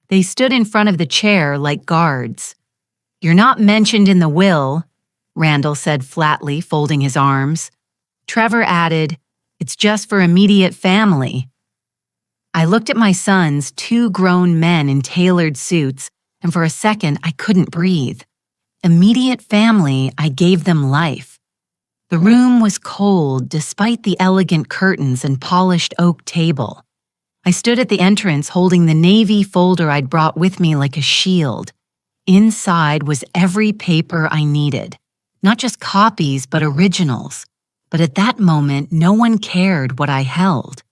They stood in front of the chair like guards. "You're not mentioned in the will," Randall said flatly, folding his arms. Trevor added, "It's just for immediate family." I looked at my sons, 2 grown men in tailored suits, and for a second I couldn't breathe. Immediate family, I gave them life. The room was cold despite the elegant curtains and polished oak table. I stood at the entrance holding the navy folder I'd brought with me like a shield. Inside was every paper I needed. Not just copies, but originals. But at that moment, no one cared what I held.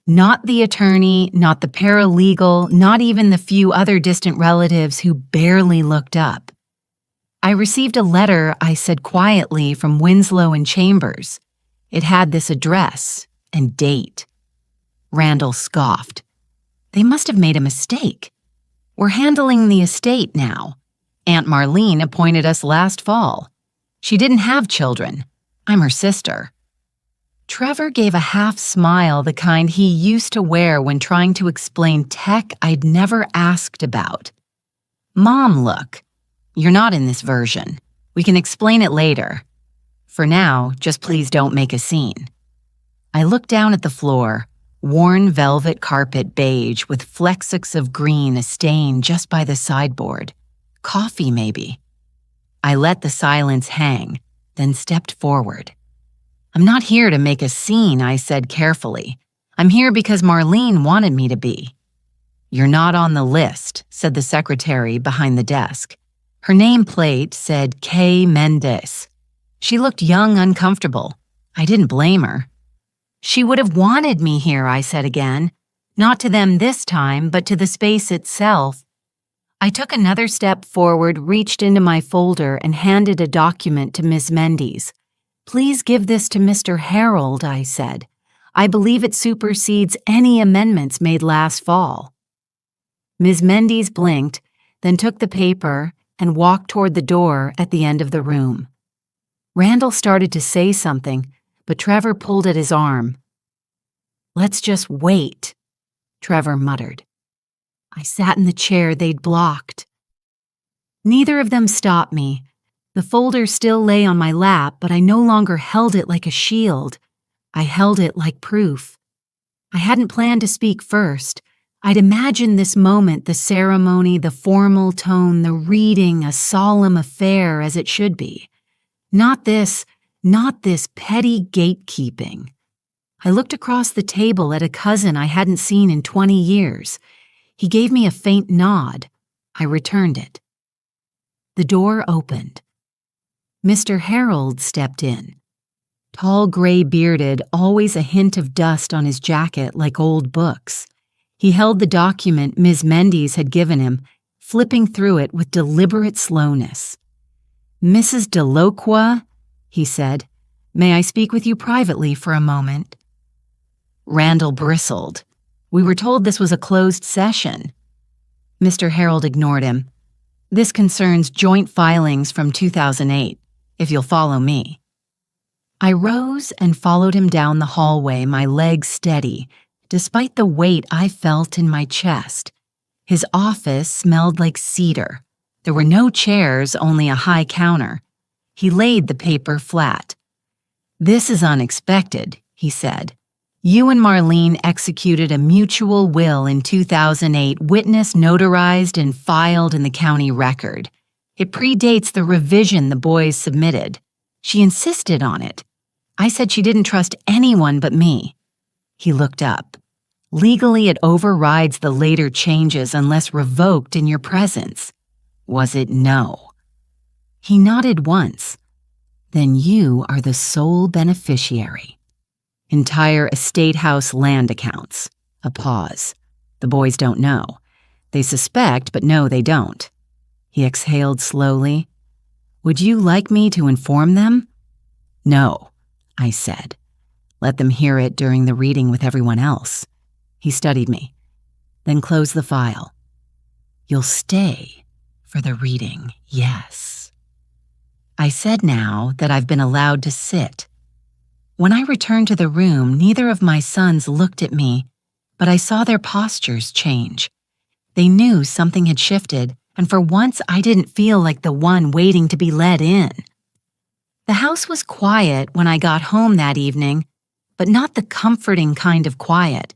Not the attorney, not the paralegal, not even the few other distant relatives who barely looked up. I received a letter, I said quietly, from Winslow and Chambers. It had this address and date. Randall scoffed. They must have made a mistake. We're handling the estate now. Aunt Marlene appointed us last fall. She didn't have children. I'm her sister. Trevor gave a half smile, the kind he used to wear when trying to explain tech I'd never asked about. "Mom, look. You're not in this version. We can explain it later. For now, just please don't make a scene." I looked down at the floor, worn velvet carpet beige with flecks of green, a stain just by the sideboard. Coffee, maybe. I let the silence hang, then stepped forward. "I'm not here to make a scene," I said carefully. "I'm here because Marlene wanted me to be." "You're not on the list," said the secretary behind the desk. Her nameplate said K. Mendez. She looked young, uncomfortable. I didn't blame her. "She would have wanted me here," I said again. Not to them this time, but to the space itself. I took another step forward, reached into my folder, and handed a document to Miss Mendes. "Please give this to Mr. Harold," I said. "I believe it supersedes any amendments made last fall." Ms. Mendes blinked, then took the paper and walked toward the door at the end of the room. Randall started to say something, but Trevor pulled at his arm. "Let's just wait," Trevor muttered. I sat in the chair they'd blocked. Neither of them stopped me. The folder still lay on my lap, but I no longer held it like a shield. I held it like proof. I hadn't planned to speak first. I'd imagined this moment, the ceremony, the formal tone, the reading, a solemn affair as it should be. Not this petty gatekeeping. I looked across the table at a cousin I hadn't seen in 20 years. He gave me a faint nod. I returned it. The door opened. Mr. Harold stepped in. Tall, gray-bearded, always a hint of dust on his jacket like old books. He held the document Ms. Mendes had given him, flipping through it with deliberate slowness. "Mrs. Delacroix," he said, "may I speak with you privately for a moment?" Randall bristled. "We were told this was a closed session." Mr. Harold ignored him. "This concerns joint filings from 2008, if you'll follow me." I rose and followed him down the hallway, my legs steady, despite the weight I felt in my chest. His office smelled like cedar. There were no chairs, only a high counter. He laid the paper flat. "This is unexpected," he said. "You and Marlene executed a mutual will in 2008, witness notarized and filed in the county record. It predates the revision the boys submitted. She insisted on it. I said she didn't trust anyone but me." He looked up. "Legally, it overrides the later changes unless revoked in your presence. Was it no?" He nodded once. "Then you are the sole beneficiary. Entire estate house land accounts." A pause. "The boys don't know. They suspect, but no, they don't." He exhaled slowly. "Would you like me to inform them?" "No," I said. "Let them hear it during the reading with everyone else." He studied me, then closed the file. "You'll stay for the reading, yes." I said now that I've been allowed to sit. When I returned to the room, neither of my sons looked at me, but I saw their postures change. They knew something had shifted, and for once I didn't feel like the one waiting to be let in. The house was quiet when I got home that evening, but not the comforting kind of quiet.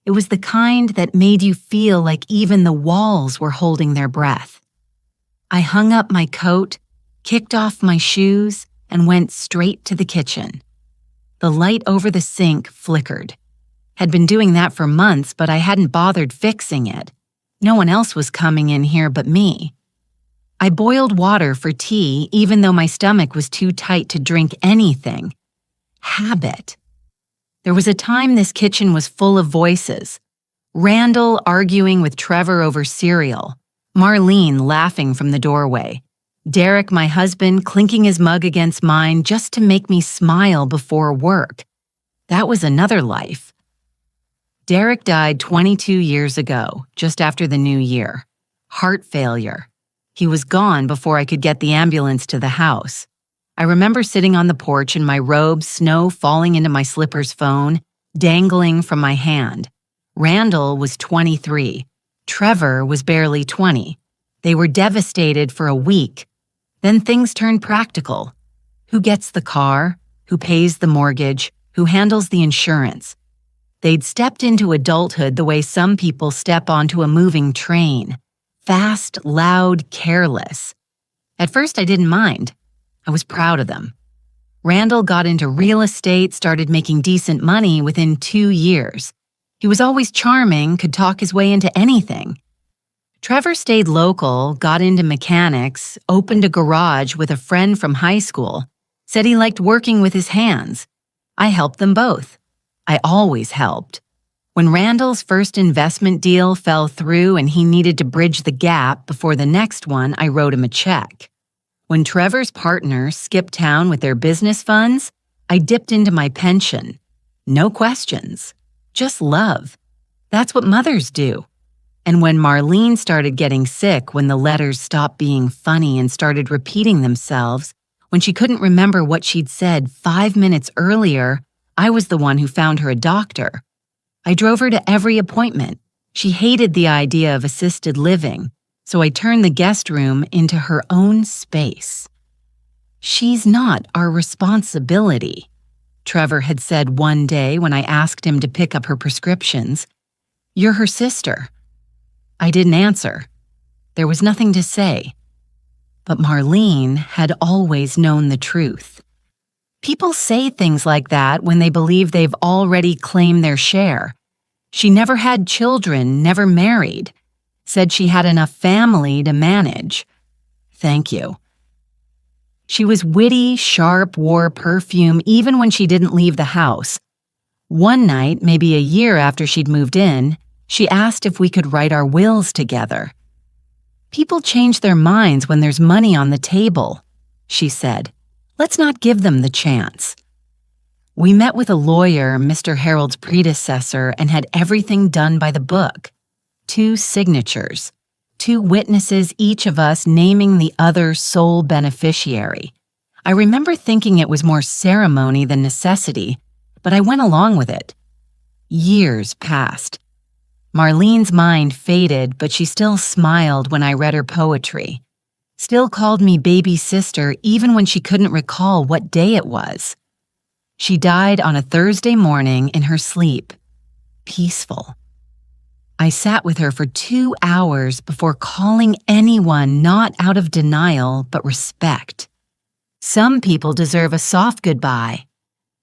It was the kind that made you feel like even the walls were holding their breath. I hung up my coat, kicked off my shoes, and went straight to the kitchen. The light over the sink flickered. Had been doing that for months, but I hadn't bothered fixing it. No one else was coming in here but me. I boiled water for tea even though my stomach was too tight to drink anything. Habit. There was a time this kitchen was full of voices. Randall arguing with Trevor over cereal. Marlene laughing from the doorway. Derek, my husband, clinking his mug against mine just to make me smile before work. That was another life. Derek died 22 years ago, just after the new year. Heart failure. He was gone before I could get the ambulance to the house. I remember sitting on the porch in my robe, snow falling into my slippers, phone dangling from my hand. Randall was 23. Trevor was barely 20. They were devastated for a week. Then things turned practical. Who gets the car? Who pays the mortgage? Who handles the insurance? They'd stepped into adulthood the way some people step onto a moving train. Fast, loud, careless. At first, I didn't mind. I was proud of them. Randall got into real estate, started making decent money within 2 years. He was always charming, could talk his way into anything. Trevor stayed local, got into mechanics, opened a garage with a friend from high school, said he liked working with his hands. I helped them both. I always helped. When Randall's first investment deal fell through and he needed to bridge the gap before the next one, I wrote him a check. When Trevor's partners skipped town with their business funds, I dipped into my pension. No questions. Just love. That's what mothers do. And when Marlene started getting sick, when the letters stopped being funny and started repeating themselves, when she couldn't remember what she'd said 5 minutes earlier, I was the one who found her a doctor. I drove her to every appointment. She hated the idea of assisted living, so I turned the guest room into her own space. She's not our responsibility, Trevor had said one day when I asked him to pick up her prescriptions. You're her sister. I didn't answer. There was nothing to say. But Marlene had always known the truth. People say things like that when they believe they've already claimed their share. She never had children, never married. Said she had enough family to manage. Thank you. She was witty, sharp, wore perfume even when she didn't leave the house. One night, maybe a year after she'd moved in, she asked if we could write our wills together. People change their minds when there's money on the table, she said. Let's not give them the chance. We met with a lawyer, Mr. Harold's predecessor, and had everything done by the book. 2 signatures. 2 witnesses, each of us naming the other sole beneficiary. I remember thinking it was more ceremony than necessity, but I went along with it. Years passed. Marlene's mind faded, but she still smiled when I read her poetry. Still called me baby sister even when she couldn't recall what day it was. She died on a Thursday morning in her sleep. Peaceful. I sat with her for 2 hours before calling anyone not out of denial but respect. Some people deserve a soft goodbye.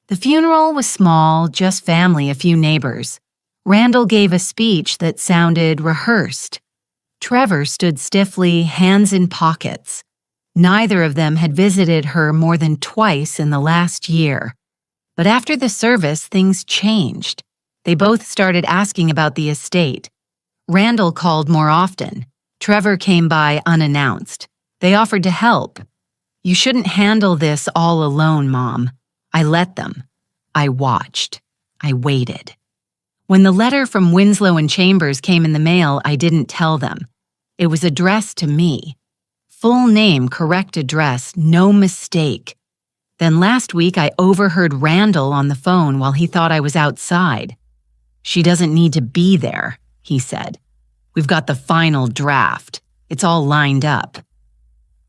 The funeral was small, just family, a few neighbors. Randall gave a speech that sounded rehearsed. Trevor stood stiffly, hands in pockets. Neither of them had visited her more than twice in the last year. But after the service, things changed. They both started asking about the estate. Randall called more often. Trevor came by unannounced. They offered to help. You shouldn't handle this all alone, Mom. I let them. I watched. I waited. When the letter from Winslow and Chambers came in the mail, I didn't tell them. It was addressed to me. Full name, correct address, no mistake. Then last week I overheard Randall on the phone while he thought I was outside. She doesn't need to be there, he said. We've got the final draft. It's all lined up.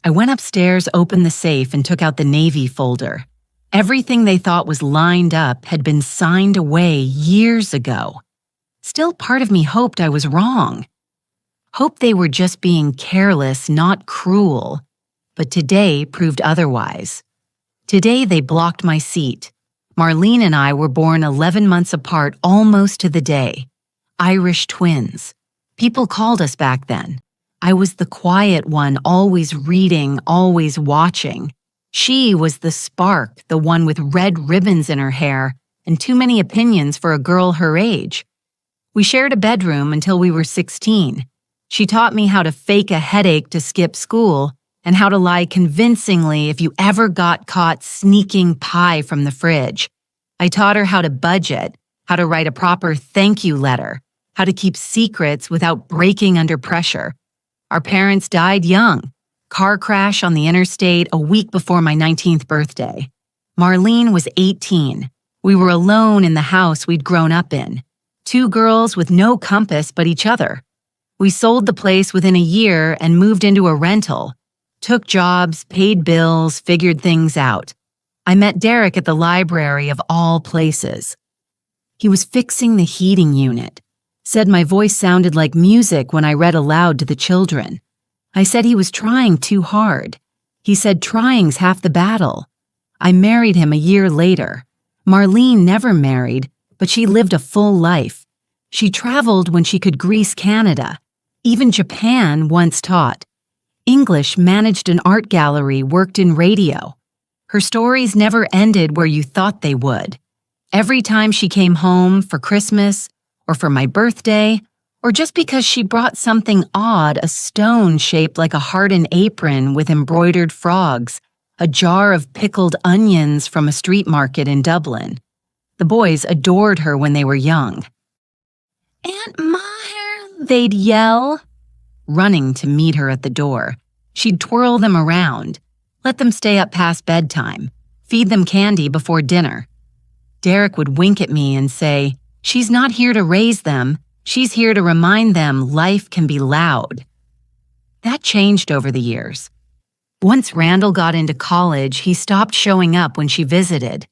I went upstairs, opened the safe, and took out the Navy folder. Everything they thought was lined up had been signed away years ago. Still, part of me hoped I was wrong. Hoped they were just being careless, not cruel. But today proved otherwise. Today they blocked my seat. Marlene and I were born 11 months apart almost to the day. Irish twins. People called us back then. I was the quiet one, always reading, always watching. She was the spark, the one with red ribbons in her hair and too many opinions for a girl her age. We shared a bedroom until we were 16. She taught me how to fake a headache to skip school and how to lie convincingly if you ever got caught sneaking pie from the fridge. I taught her how to budget, how to write a proper thank you letter, how to keep secrets without breaking under pressure. Our parents died young. Car crash on the interstate a week before my 19th birthday. Marlene was 18. We were alone in the house we'd grown up in. Two girls with no compass but each other. We sold the place within a year and moved into a rental. Took jobs, paid bills, figured things out. I met Derek at the library of all places. He was fixing the heating unit. Said my voice sounded like music when I read aloud to the children. I said he was trying too hard. He said trying's half the battle. I married him a year later. Marlene never married, but she lived a full life. She traveled when she could grease Canada. Even Japan once taught. English, managed an art gallery, worked in radio. Her stories never ended where you thought they would. Every time she came home for Christmas, or for my birthday, or just because she brought something odd, a stone shaped like a hardened apron with embroidered frogs, a jar of pickled onions from a street market in Dublin. The boys adored her when they were young. "Aunt Maher," they'd yell, running to meet her at the door. She'd twirl them around, let them stay up past bedtime, feed them candy before dinner. Derek would wink at me and say, "She's not here to raise them. She's here to remind them life can be loud." That changed over the years. Once Randall got into college, he stopped showing up when she visited.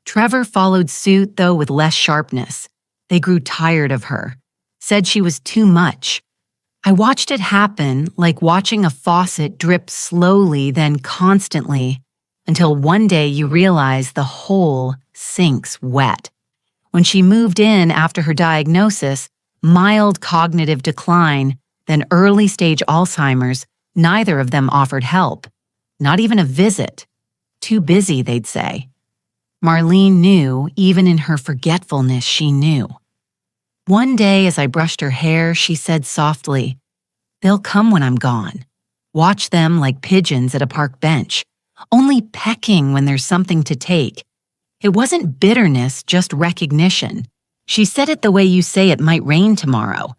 Trevor followed suit, though with less sharpness. They grew tired of her, said she was too much. I watched it happen, like watching a faucet drip slowly, then constantly, until one day you realize the hole sinks wet. When she moved in after her diagnosis, mild cognitive decline, then early-stage Alzheimer's, neither of them offered help. Not even a visit. Too busy, they'd say. Marlene knew, even in her forgetfulness, she knew. One day, as I brushed her hair, she said softly, "They'll come when I'm gone. Watch them like pigeons at a park bench, only pecking when there's something to take." It wasn't bitterness, just recognition. She said it the way you say it might rain tomorrow.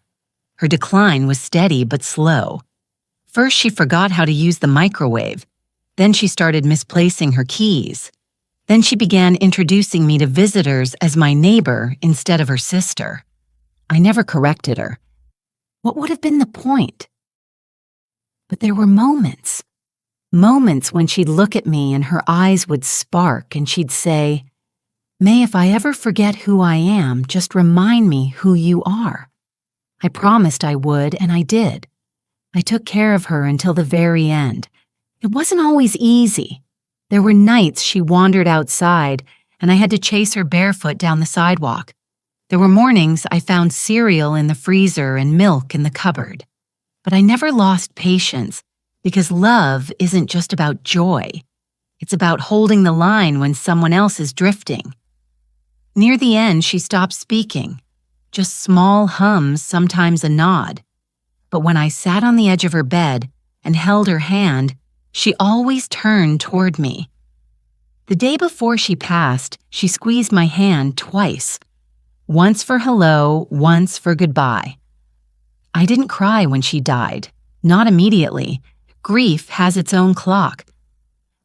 Her decline was steady but slow. First, she forgot how to use the microwave. Then she started misplacing her keys. Then she began introducing me to visitors as my neighbor instead of her sister. I never corrected her. What would have been the point? But there were moments when she'd look at me and her eyes would spark and she'd say, "May, if I ever forget who I am, just remind me who you are." I promised I would, and I did. I took care of her until the very end. It wasn't always easy. There were nights she wandered outside, and I had to chase her barefoot down the sidewalk. There were mornings I found cereal in the freezer and milk in the cupboard. But I never lost patience, because love isn't just about joy. It's about holding the line when someone else is drifting. Near the end, she stopped speaking. Just small hums, sometimes a nod. But when I sat on the edge of her bed and held her hand, she always turned toward me. The day before she passed, she squeezed my hand twice. Once for hello, once for goodbye. I didn't cry when she died. Not immediately. Grief has its own clock.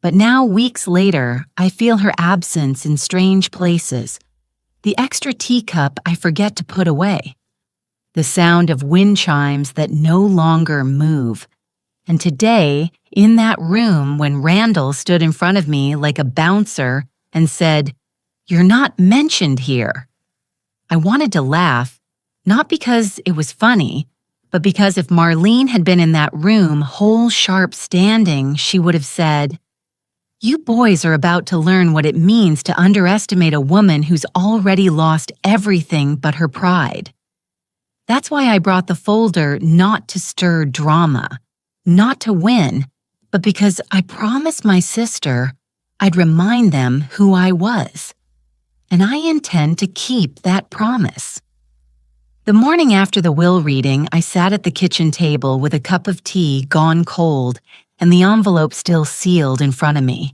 But now, weeks later, I feel her absence in strange places. The extra teacup I forget to put away. the sound of wind chimes that no longer move. And today, in that room, when Randall stood in front of me like a bouncer and said, "You're not mentioned here," I wanted to laugh, not because it was funny, but because if Marlene had been in that room, whole sharp standing, she would have said, "You boys are about to learn what it means to underestimate a woman who's already lost everything but her pride." That's why I brought the folder not to stir drama, not to win, but because I promised my sister I'd remind them who I was. And I intend to keep that promise. The morning after the will reading, I sat at the kitchen table with a cup of tea gone cold and the envelope still sealed in front of me.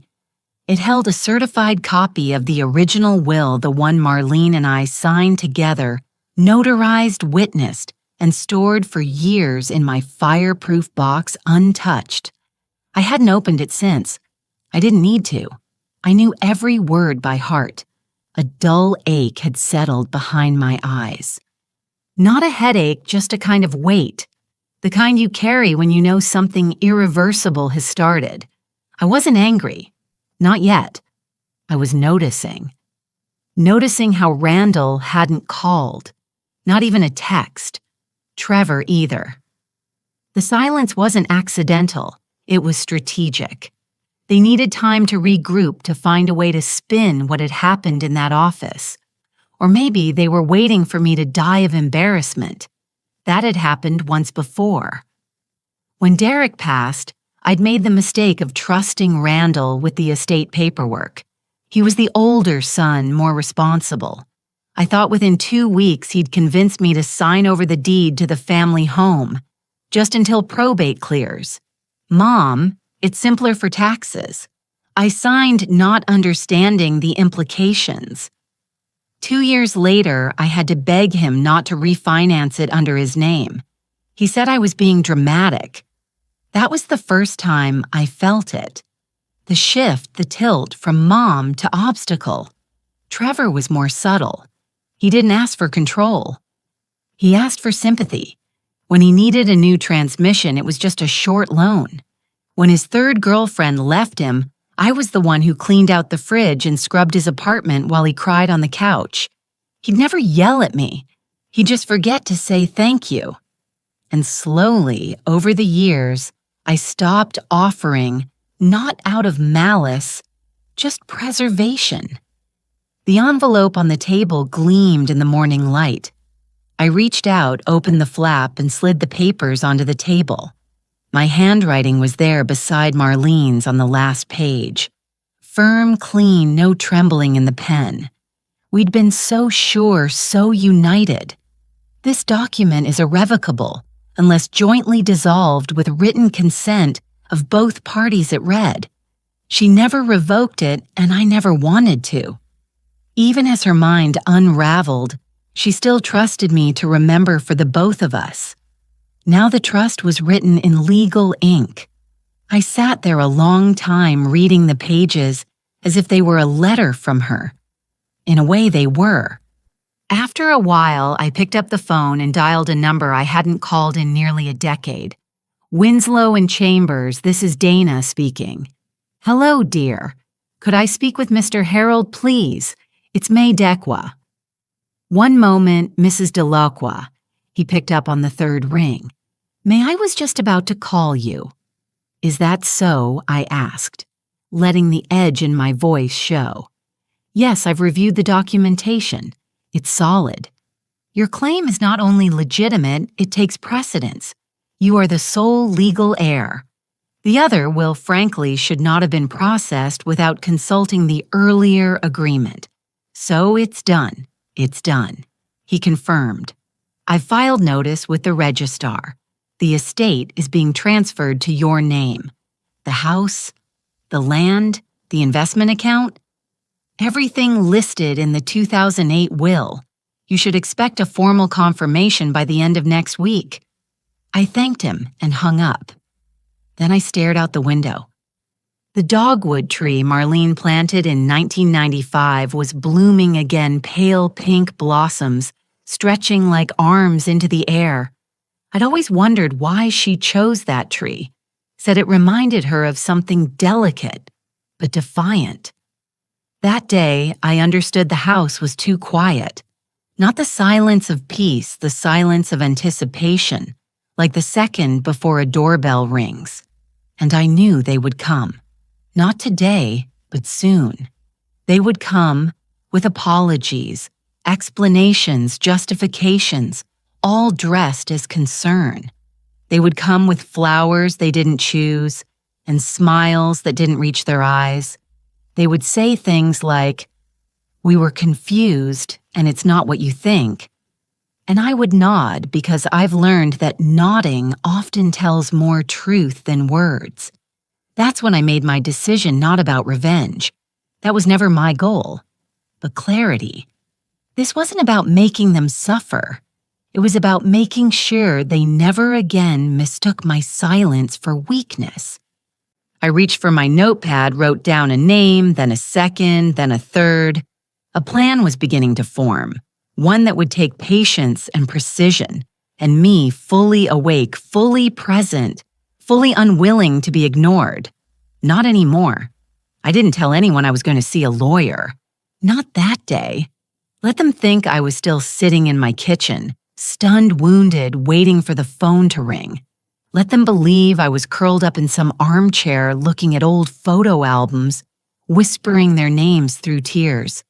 It held a certified copy of the original will, the one Marlene and I signed together, notarized, witnessed, and stored for years in my fireproof box untouched. I hadn't opened it since. I didn't need to. I knew every word by heart. A dull ache had settled behind my eyes. Not a headache, just a kind of weight. The kind you carry when you know something irreversible has started. I wasn't angry. Not yet. I was noticing. Noticing how Randall hadn't called. Not even a text. Trevor either. The silence wasn't accidental. It was strategic. They needed time to regroup to find a way to spin what had happened in that office. Or maybe they were waiting for me to die of embarrassment. That had happened once before. When Derek passed, I'd made the mistake of trusting Randall with the estate paperwork. He was the older son, more responsible. I thought within 2 weeks he'd convince me to sign over the deed to the family home, just until probate clears. "Mom, it's simpler for taxes." I signed not understanding the implications. 2 years later, I had to beg him not to refinance it under his name. He said I was being dramatic. That was the first time I felt it. The shift, the tilt from mom to obstacle. Trevor was more subtle. He didn't ask for control. He asked for sympathy. When he needed a new transmission, it was just a short loan. When his third girlfriend left him, I was the one who cleaned out the fridge and scrubbed his apartment while he cried on the couch. He'd never yell at me. He'd just forget to say thank you. And slowly, over the years, I stopped offering, not out of malice, just preservation. The envelope on the table gleamed in the morning light. I reached out, opened the flap, and slid the papers onto the table. My handwriting was there beside Marlene's on the last page. Firm, clean, no trembling in the pen. We'd been so sure, so united. This document is irrevocable unless jointly dissolved with written consent of both parties it read. She never revoked it, and I never wanted to. Even as her mind unraveled, she still trusted me to remember for the both of us. Now the trust was written in legal ink. I sat there a long time reading the pages as if they were a letter from her. In a way, they were. After a while, I picked up the phone and dialed a number I hadn't called in nearly a decade. "Winslow and Chambers, this is Dana speaking." "Hello, dear. Could I speak with Mr. Harold, please? It's May Dequa." "One moment, Mrs. Delacqua." He picked up on the third ring. "May, I was just about to call you." "Is that so?" I asked, letting the edge in my voice show. "Yes, I've reviewed the documentation. It's solid. Your claim is not only legitimate, it takes precedence. You are the sole legal heir. The other will, frankly, should not have been processed without consulting the earlier agreement. So it's done. It's done." He confirmed. "I filed notice with the registrar. The estate is being transferred to your name. The house, the land, the investment account, everything listed in the 2008 will. You should expect a formal confirmation by the end of next week." I thanked him and hung up. Then I stared out the window. The dogwood tree Marlene planted in 1995 was blooming again, pale pink blossoms stretching like arms into the air. I'd always wondered why she chose that tree, said it reminded her of something delicate but defiant. That day, I understood the house was too quiet. Not the silence of peace, the silence of anticipation, like the second before a doorbell rings. And I knew they would come. Not today, but soon. They would come with apologies, explanations, justifications, all dressed as concern. They would come with flowers they didn't choose and smiles that didn't reach their eyes. They would say things like, "We were confused, and it's not what you think." And I would nod because I've learned that nodding often tells more truth than words. That's when I made my decision not about revenge. That was never my goal. But clarity. This wasn't about making them suffer. It was about making sure they never again mistook my silence for weakness. I reached for my notepad, wrote down a name, then a second, then a third. A plan was beginning to form, one that would take patience and precision, and me fully awake, fully present, fully unwilling to be ignored. Not anymore. I didn't tell anyone I was going to see a lawyer. Not that day. Let them think I was still sitting in my kitchen, stunned, wounded, waiting for the phone to ring. Let them believe I was curled up in some armchair looking at old photo albums, whispering their names through tears.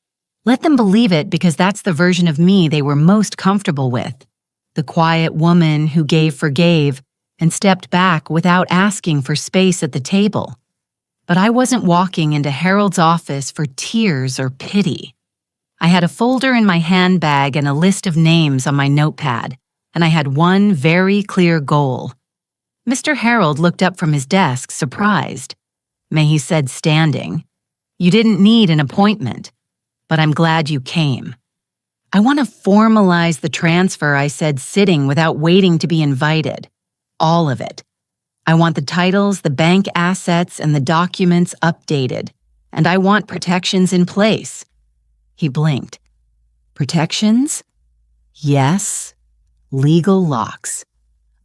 Let them believe it because that's the version of me they were most comfortable with. The quiet woman who forgave, and stepped back without asking for space at the table. But I wasn't walking into Harold's office for tears or pity. I had a folder in my handbag and a list of names on my notepad, and I had one very clear goal. Mr. Harold looked up from his desk, surprised. May he said, standing, "You didn't need an appointment, but I'm glad you came. I want to formalize the transfer," I said, sitting without waiting to be invited. All of it. I want the titles, the bank assets, and the documents updated, and I want protections in place. He blinked. Protections? Yes. Legal locks.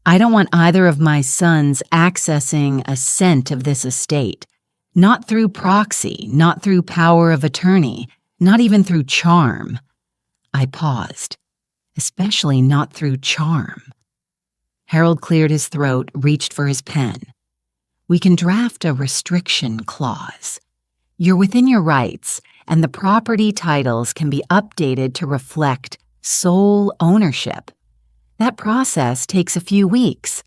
I don't want either of my sons accessing a cent of this estate. Not through proxy, not through power of attorney, not even through charm. I paused. Especially not through charm. Harold cleared his throat, reached for his pen. "We can draft a restriction clause. You're within your rights, and the property titles can be updated to reflect sole ownership. That process takes a few weeks.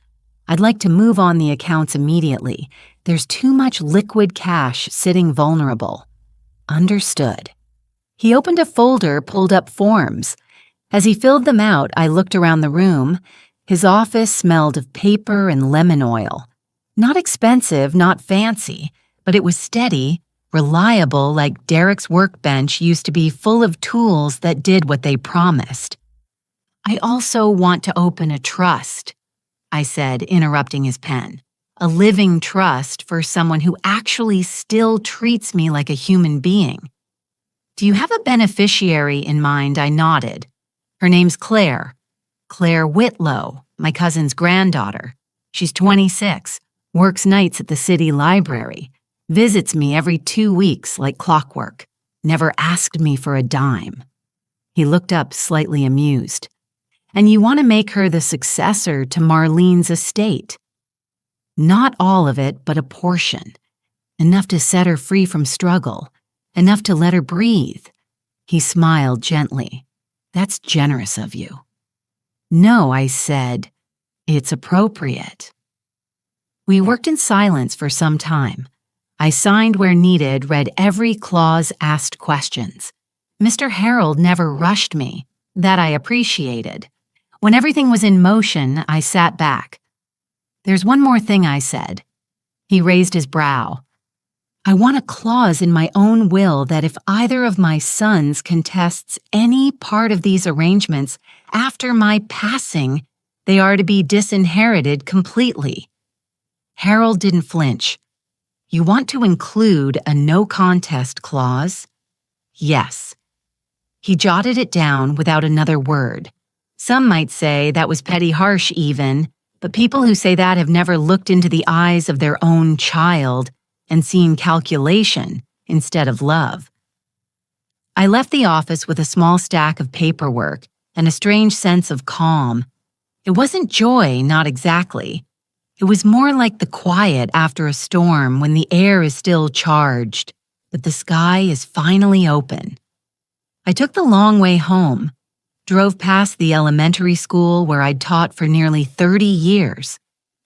I'd like to move on the accounts immediately. There's too much liquid cash sitting vulnerable." Understood. He opened a folder, pulled up forms. As he filled them out, I looked around the room. His office smelled of paper and lemon oil. Not expensive, not fancy, but it was steady, reliable, like Derek's workbench used to be full of tools that did what they promised. "I also want to open a trust," I said, interrupting his pen. "A living trust for someone who actually still treats me like a human being." "Do you have a beneficiary in mind?" I nodded. "Her name's Claire. Claire Whitlow, my cousin's granddaughter. She's 26, works nights at the city library, visits me every 2 weeks like clockwork, never asked me for a dime." He looked up, slightly amused. "And you want to make her the successor to Marlene's estate?" "Not all of it, but a portion. Enough to set her free from struggle. Enough to let her breathe." He smiled gently. "That's generous of you." "No," I said. "It's appropriate." We worked in silence for some time. I signed where needed, read every clause, asked questions. Mr. Harold never rushed me. That I appreciated. When everything was in motion, I sat back. "There's one more thing," I said. He raised his brow. "I want a clause in my own will that if either of my sons contests any part of these arrangements after my passing, they are to be disinherited completely." Harold didn't flinch. "You want to include a no contest clause?" "Yes." He jotted it down without another word. Some might say that was petty harsh even, but people who say that have never looked into the eyes of their own child and seen calculation instead of love. I left the office with a small stack of paperwork and a strange sense of calm. It wasn't joy, not exactly. It was more like the quiet after a storm when the air is still charged, but the sky is finally open. I took the long way home, drove past the elementary school where I'd taught for nearly 30 years.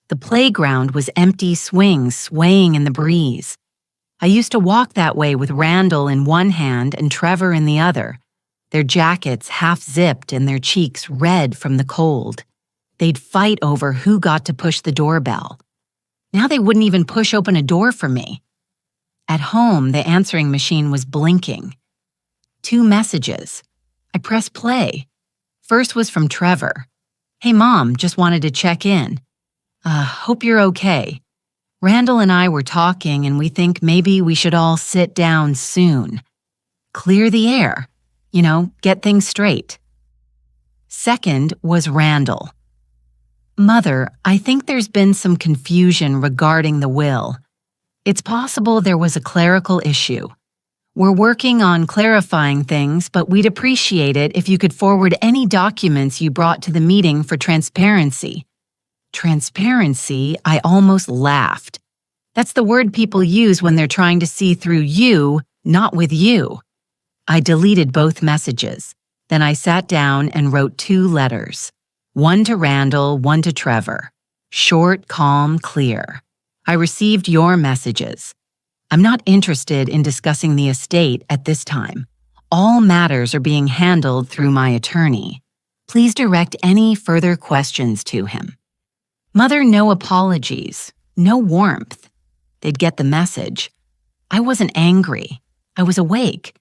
The playground was empty swings swaying in the breeze. I used to walk that way with Randall in one hand and Trevor in the other, their jackets half-zipped and their cheeks red from the cold. They'd fight over who got to push the doorbell. Now they wouldn't even push open a door for me. At home, the answering machine was blinking. 2 messages. I pressed play. First was from Trevor. "Hey, Mom, just wanted to check in. Hope you're okay. Randall and I were talking and we think maybe we should all sit down soon. Clear the air. Get things straight." Second was Randall. "Mother, I think there's been some confusion regarding the will. It's possible there was a clerical issue. We're working on clarifying things, but we'd appreciate it if you could forward any documents you brought to the meeting for transparency." Transparency, I almost laughed. That's the word people use when they're trying to see through you, not with you. I deleted both messages. Then I sat down and wrote 2 letters. One to Randall, one to Trevor. Short, calm, clear. I received your messages. I'm not interested in discussing the estate at this time. All matters are being handled through my attorney. Please direct any further questions to him. Mother, no apologies, no warmth. They'd get the message. I wasn't angry. I was awake.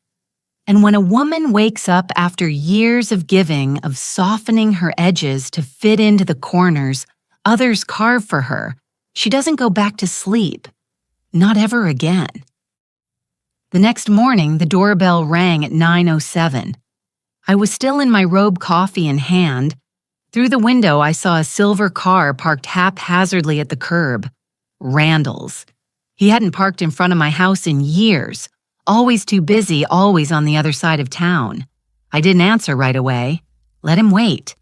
And when a woman wakes up after years of giving, of softening her edges to fit into the corners others carve for her, she doesn't go back to sleep. Not ever again. The next morning, the doorbell rang at 9:07. I was still in my robe, coffee in hand. Through the window, I saw a silver car parked haphazardly at the curb. Randall's. He hadn't parked in front of my house in years. Always too busy, always on the other side of town. I didn't answer right away. Let him wait.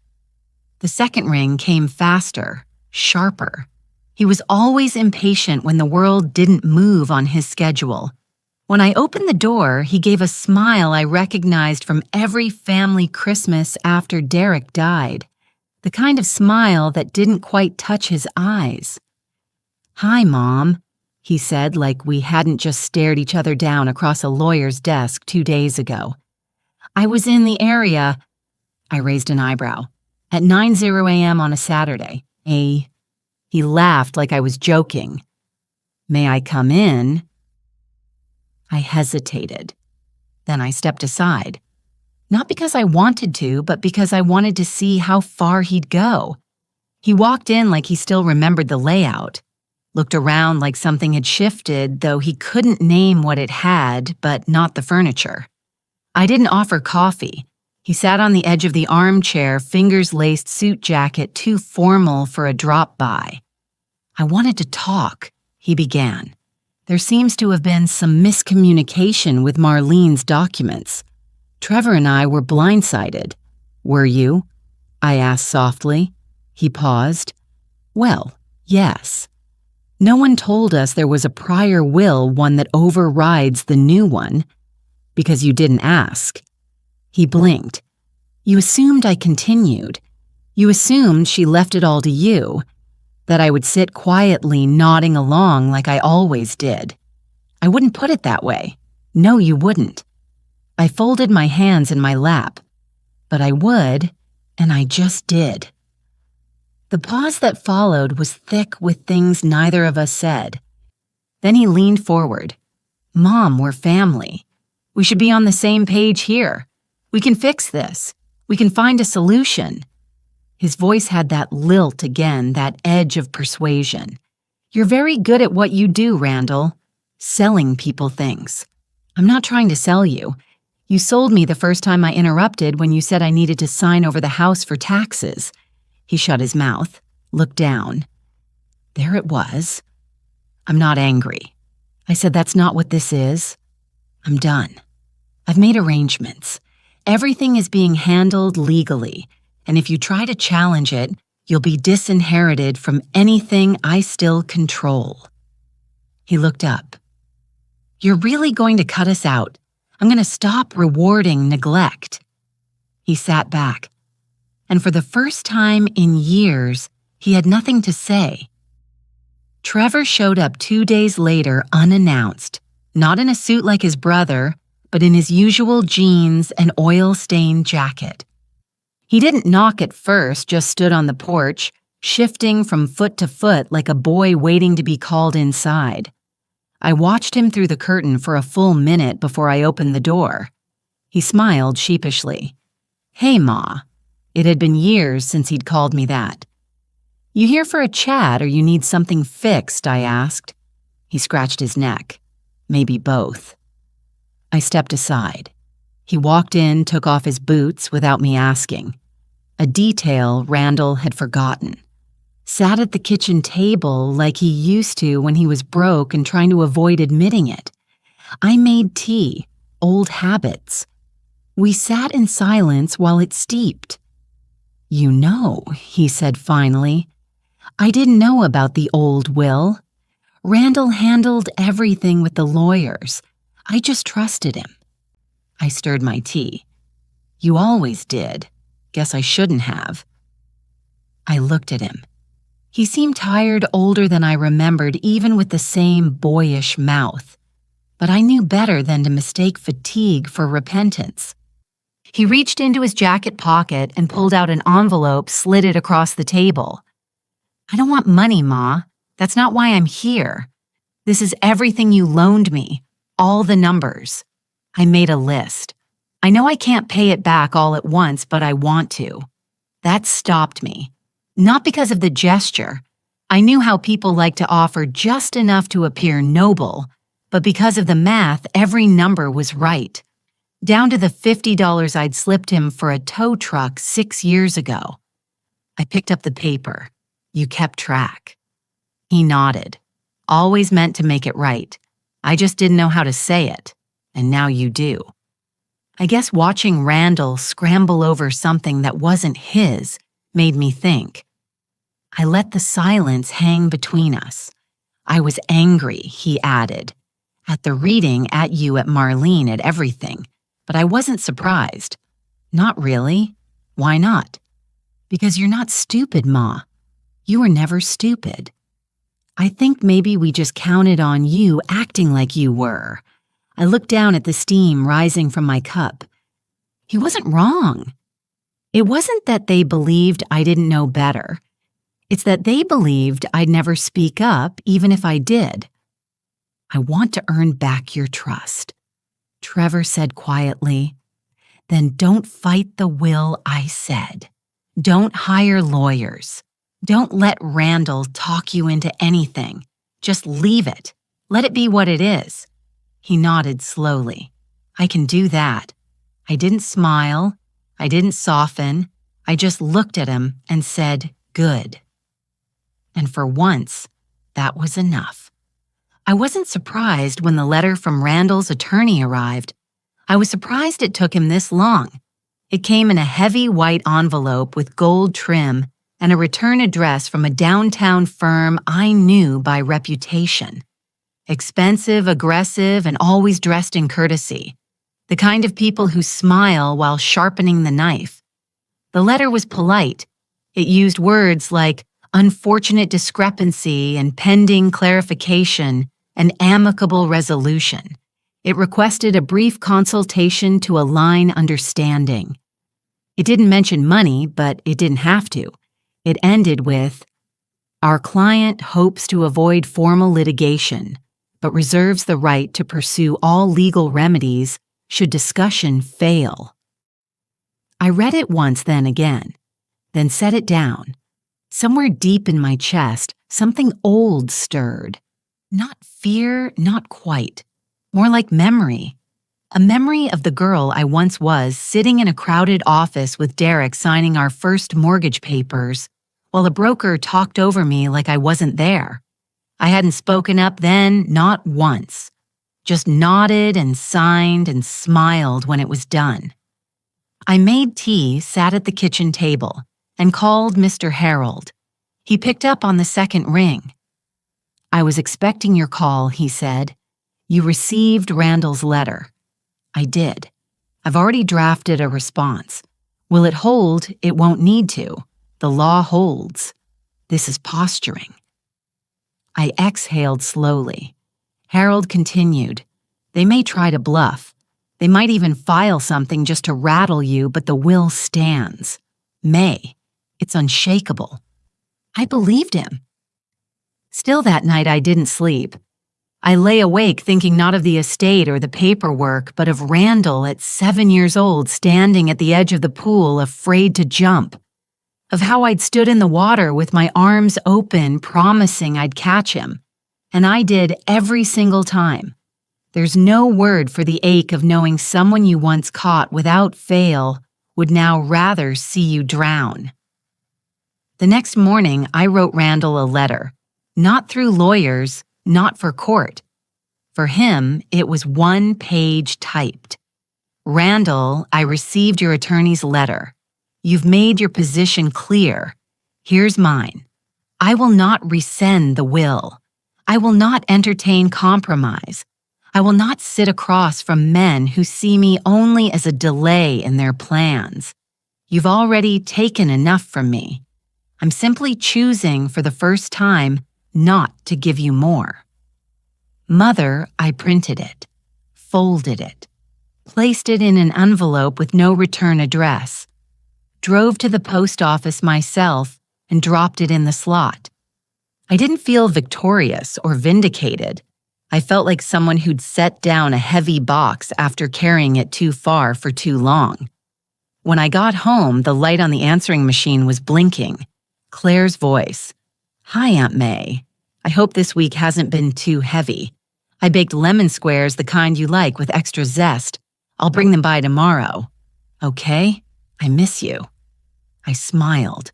The second ring came faster, sharper. He was always impatient when the world didn't move on his schedule. When I opened the door, he gave a smile I recognized from every family Christmas after Derek died. The kind of smile that didn't quite touch his eyes. "Hi, Mom," he said like we hadn't just stared each other down across a lawyer's desk 2 days ago. "I was in the area," I raised an eyebrow, "at 9:00 a.m. on a Saturday. He laughed like I was joking. "May I come in?" I hesitated. Then I stepped aside. Not because I wanted to, but because I wanted to see how far he'd go. He walked in like he still remembered the layout, looked around like something had shifted, though he couldn't name what it had, but not the furniture. I didn't offer coffee. He sat on the edge of the armchair, fingers-laced suit jacket too formal for a drop-by. "I wanted to talk," he began. "There seems to have been some miscommunication with Marlene's documents. Trevor and I were blindsided." "Were you?" I asked softly. He paused. "Well, yes. No one told us there was a prior will, one that overrides the new one, because you didn't ask." He blinked. "You assumed I continued. You assumed she left it all to you, that I would sit quietly nodding along like I always did. I wouldn't put it that way. No, you wouldn't. I folded my hands in my lap. But I would, and I just did." The pause that followed was thick with things neither of us said. Then he leaned forward. "Mom, we're family. We should be on the same page here. We can fix this. We can find a solution." His voice had that lilt again, that edge of persuasion. "You're very good at what you do, Randall. Selling people things. I'm not trying to sell you. You sold me the first time I interrupted when you said I needed to sign over the house for taxes." He shut his mouth, looked down. There it was. "I'm not angry." I said, "That's not what this is. I'm done. I've made arrangements. Everything is being handled legally, and if you try to challenge it, you'll be disinherited from anything I still control." He looked up. "You're really going to cut us out? I'm going to stop rewarding neglect." He sat back, and for the first time in years, he had nothing to say. Trevor showed up 2 days later unannounced, not in a suit like his brother, but in his usual jeans and oil-stained jacket. He didn't knock at first, just stood on the porch, shifting from foot to foot like a boy waiting to be called inside. I watched him through the curtain for a full minute before I opened the door. He smiled sheepishly. "Hey, Ma." It had been years since he'd called me that. "You here for a chat or you need something fixed?" I asked. He scratched his neck. "Maybe both." I stepped aside. He walked in, took off his boots without me asking. A detail Randall had forgotten. Sat at the kitchen table like he used to when he was broke and trying to avoid admitting it. I made tea, old habits. We sat in silence while it steeped. "You know," he said finally, "I didn't know about the old will. Randall handled everything with the lawyers. I just trusted him." I stirred my tea. "You always did. Guess I shouldn't have." I looked at him. He seemed tired, older than I remembered, even with the same boyish mouth. But I knew better than to mistake fatigue for repentance. He reached into his jacket pocket and pulled out an envelope, slid it across the table. "I don't want money, Ma. That's not why I'm here. This is everything you loaned me, all the numbers." I made a list. "I know I can't pay it back all at once, but I want to." That stopped me. Not because of the gesture. I knew how people like to offer just enough to appear noble, but because of the math, every number was right. Down to the $50 I'd slipped him for a tow truck 6 years ago. I picked up the paper. "You kept track." He nodded. "Always meant to make it right. I just didn't know how to say it, and now you do." I guess watching Randall scramble over something that wasn't his made me think. I let the silence hang between us. "I was angry," he added, "at the reading, at you, at Marlene, at everything. But I wasn't surprised." "Not really. Why not?" "Because you're not stupid, Ma. You were never stupid. I think maybe we just counted on you acting like you were." I looked down at the steam rising from my cup. He wasn't wrong. It wasn't that they believed I didn't know better. It's that they believed I'd never speak up, even if I did. "I want to earn back your trust," Trevor said quietly. "Then don't fight the will I said. Don't hire lawyers. Don't let Randall talk you into anything. Just leave it. Let it be what it is." He nodded slowly. "I can do that." I didn't smile. I didn't soften. I just looked at him and said, "Good." And for once, that was enough. I wasn't surprised when the letter from Randall's attorney arrived. I was surprised it took him this long. It came in a heavy white envelope with gold trim and a return address from a downtown firm I knew by reputation. Expensive, aggressive, and always dressed in courtesy. The kind of people who smile while sharpening the knife. The letter was polite. It used words like unfortunate discrepancy and pending clarification and amicable resolution. It requested a brief consultation to align understanding. It didn't mention money, but it didn't have to. It ended with, "Our client hopes to avoid formal litigation, but reserves the right to pursue all legal remedies should discussion fail." I read it once, then again, then set it down. Somewhere deep in my chest, something old stirred. Not fear, not quite. More like memory. A memory of the girl I once was sitting in a crowded office with Derek signing our first mortgage papers, while a broker talked over me like I wasn't there. I hadn't spoken up then, not once. Just nodded and signed and smiled when it was done. I made tea, sat at the kitchen table, and called Mr. Harold. He picked up on the second ring. "I was expecting your call," he said. "You received Randall's letter." I did. "I've already drafted a response. Will it hold? It won't need to. The law holds. This is posturing." I exhaled slowly. Harold continued. "They may try to bluff. They might even file something just to rattle you, but the will stands. May. It's unshakable." I believed him. Still that night I didn't sleep. I lay awake thinking not of the estate or the paperwork, but of Randall at 7 years old standing at the edge of the pool, afraid to jump. Of how I'd stood in the water with my arms open, promising I'd catch him. And I did every single time. There's no word for the ache of knowing someone you once caught without fail would now rather see you drown. The next morning, I wrote Randall a letter. Not through lawyers, not for court. For him, it was 1 page typed. "Randall, I received your attorney's letter. You've made your position clear. Here's mine. I will not rescind the will. I will not entertain compromise. I will not sit across from men who see me only as a delay in their plans. You've already taken enough from me. I'm simply choosing for the first time not to give you more." Mother, I printed it, folded it, placed it in an envelope with no return address, drove to the post office myself, and dropped it in the slot. I didn't feel victorious or vindicated. I felt like someone who'd set down a heavy box after carrying it too far for too long. When I got home, the light on the answering machine was blinking. Claire's voice. "Hi, Aunt May. I hope this week hasn't been too heavy. I baked lemon squares, the kind you like, with extra zest. I'll bring them by tomorrow. Okay? I miss you." I smiled.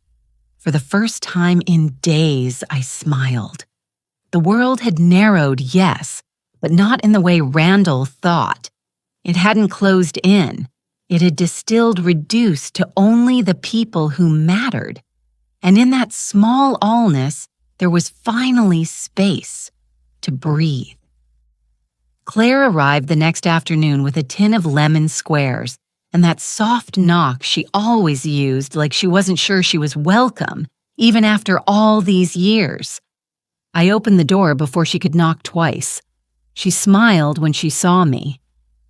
For the first time in days, I smiled. The world had narrowed, yes, but not in the way Randall thought. It hadn't closed in. It had distilled, reduced to only the people who mattered. And in that small allness, there was finally space to breathe. Claire arrived the next afternoon with a tin of lemon squares and that soft knock she always used like she wasn't sure she was welcome, even after all these years. I opened the door before she could knock twice. She smiled when she saw me.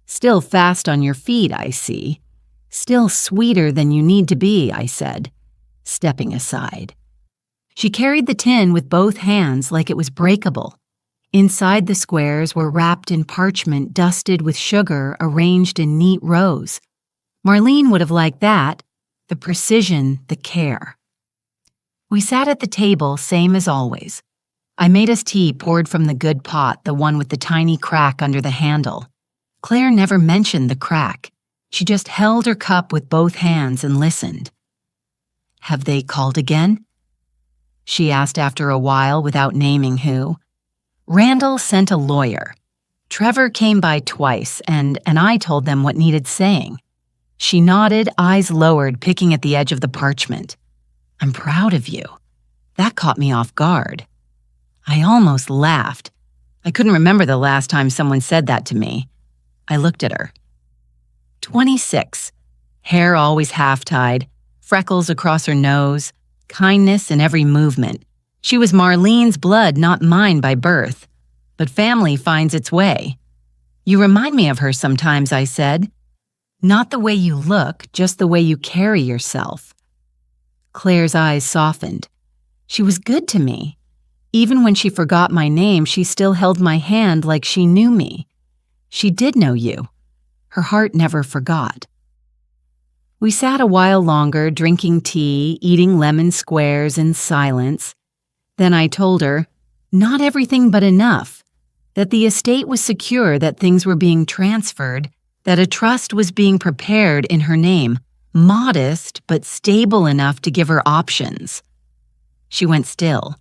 "Still fast on your feet, I see. Still sweeter than you need to be," I said, stepping aside. She carried the tin with both hands like it was breakable. Inside the squares were wrapped in parchment dusted with sugar arranged in neat rows. Marlene would have liked that, the precision, the care. We sat at the table, same as always. I made us tea poured from the good pot, the one with the tiny crack under the handle. Claire never mentioned the crack. She just held her cup with both hands and listened. "Have they called again?" she asked after a while without naming who. "Randall sent a lawyer. Trevor came by twice, and I told them what needed saying." She nodded, eyes lowered, picking at the edge of the parchment. "I'm proud of you." That caught me off guard. I almost laughed. I couldn't remember the last time someone said that to me. I looked at her. 26, hair always half-tied, freckles across her nose, kindness in every movement. She was Marlene's blood, not mine by birth. But family finds its way. "You remind me of her sometimes," I said. "Not the way you look, just the way you carry yourself." Claire's eyes softened. She was good to me. Even when she forgot my name, she still held my hand like she knew me. She did know you. Her heart never forgot. We sat a while longer, drinking tea, eating lemon squares in silence. Then I told her, not everything but enough, that the estate was secure, that things were being transferred, that a trust was being prepared in her name, modest but stable enough to give her options. She went still.